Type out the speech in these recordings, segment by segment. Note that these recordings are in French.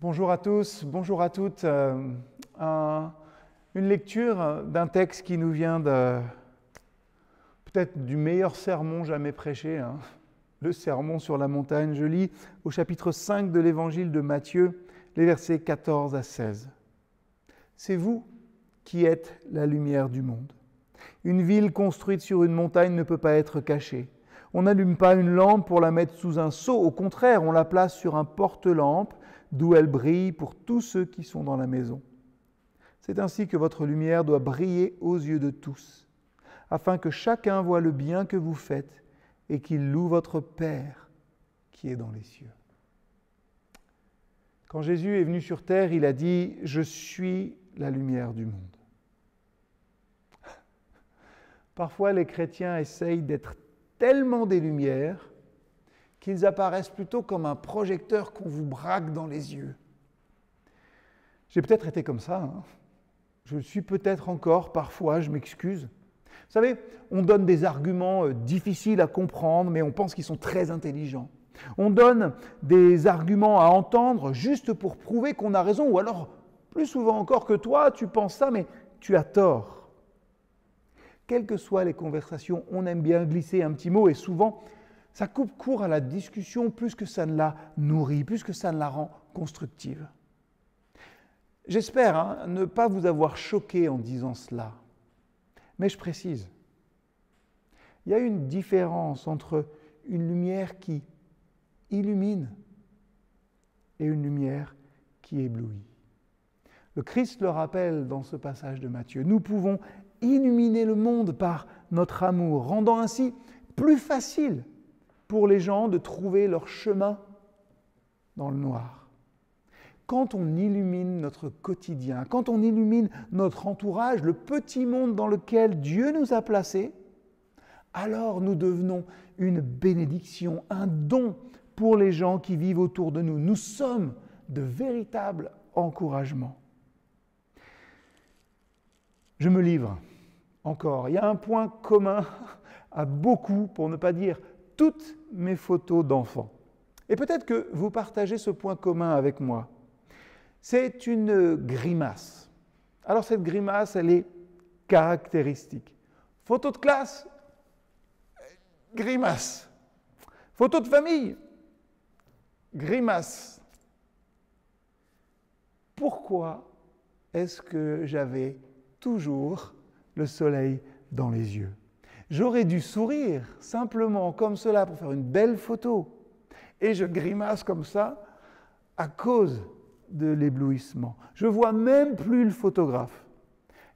Bonjour à tous, bonjour à toutes. Une lecture d'un texte qui nous vient peut-être du meilleur sermon jamais prêché, le sermon sur la montagne. Je lis au chapitre 5 de l'évangile de Matthieu, les versets 14 à 16. C'est vous qui êtes la lumière du monde. Une ville construite sur une montagne ne peut pas être cachée. On n'allume pas une lampe pour la mettre sous un seau. Au contraire, on la place sur un porte-lampe d'où elle brille pour tous ceux qui sont dans la maison. C'est ainsi que votre lumière doit briller aux yeux de tous, afin que chacun voie le bien que vous faites et qu'il loue votre Père qui est dans les cieux. Quand Jésus est venu sur terre, il a dit « Je suis la lumière du monde ». Parfois, les chrétiens essayent d'être tellement des lumières qu'ils apparaissent plutôt comme un projecteur qu'on vous braque dans les yeux. J'ai peut-être été comme ça, Je le suis peut-être encore, parfois, je m'excuse. Vous savez, on donne des arguments difficiles à comprendre, mais on pense qu'ils sont très intelligents. On donne des arguments à entendre juste pour prouver qu'on a raison, ou alors, plus souvent encore que toi, tu penses ça, mais tu as tort. Quelles que soient les conversations, on aime bien glisser un petit mot et souvent, ça coupe court à la discussion plus que ça ne la nourrit, plus que ça ne la rend constructive. J'espère ne pas vous avoir choqué en disant cela, mais je précise. Il y a une différence entre une lumière qui illumine et une lumière qui éblouit. Le Christ le rappelle dans ce passage de Matthieu. Nous pouvons illuminer le monde par notre amour, rendant ainsi plus facile pour les gens de trouver leur chemin dans le noir. Quand on illumine notre quotidien, quand on illumine notre entourage, le petit monde dans lequel Dieu nous a placés, alors nous devenons une bénédiction, un don pour les gens qui vivent autour de nous. Nous sommes de véritables encouragements. Je me livre encore. Il y a un point commun à beaucoup, pour ne pas dire toutes mes photos d'enfants. Et peut-être que vous partagez ce point commun avec moi. C'est une grimace. Alors cette grimace, elle est caractéristique. Photo de classe, grimace. Photo de famille, grimace. Pourquoi est-ce que j'avais toujours le soleil dans les yeux? J'aurais dû sourire simplement comme cela pour faire une belle photo. Et je grimace comme ça à cause de l'éblouissement. Je ne vois même plus le photographe.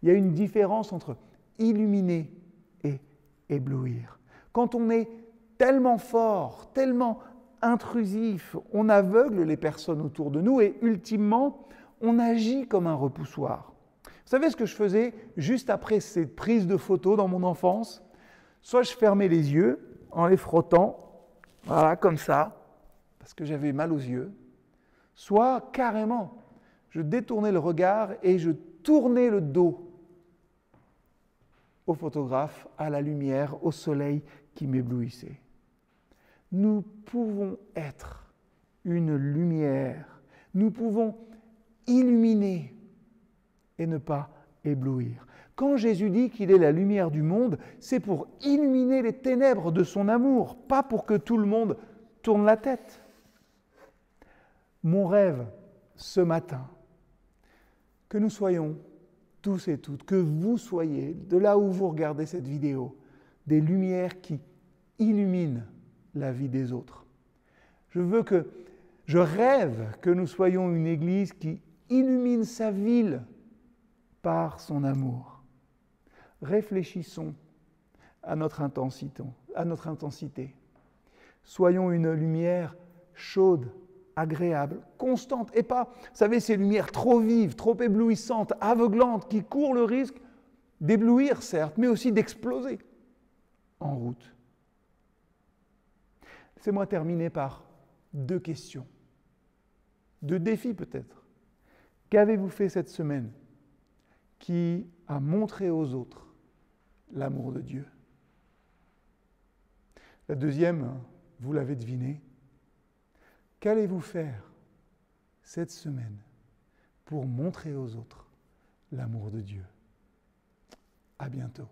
Il y a une différence entre illuminer et éblouir. Quand on est tellement fort, tellement intrusif, on aveugle les personnes autour de nous et ultimement, on agit comme un repoussoir. Vous savez ce que je faisais juste après cette prise de photos dans mon enfance? Soit je fermais les yeux en les frottant, voilà, comme ça, parce que j'avais mal aux yeux, soit carrément, je détournais le regard et je tournais le dos au photographe, à la lumière, au soleil qui m'éblouissait. Nous pouvons être une lumière, nous pouvons illuminer et ne pas éblouir. Quand Jésus dit qu'il est la lumière du monde, c'est pour illuminer les ténèbres de son amour, pas pour que tout le monde tourne la tête. Mon rêve, ce matin, que nous soyons tous et toutes, que vous soyez, de là où vous regardez cette vidéo, des lumières qui illuminent la vie des autres. Je rêve que nous soyons une église qui illumine sa ville par son amour. Réfléchissons à notre intensité. Soyons une lumière chaude, agréable, constante, et pas, vous savez, ces lumières trop vives, trop éblouissantes, aveuglantes, qui courent le risque d'éblouir, certes, mais aussi d'exploser en route. Laissez-moi terminer par 2 questions, 2 défis peut-être. Qu'avez-vous fait cette semaine qui a montré aux autres l'amour de Dieu? La deuxième, vous l'avez deviné, qu'allez-vous faire cette semaine pour montrer aux autres l'amour de Dieu. À bientôt.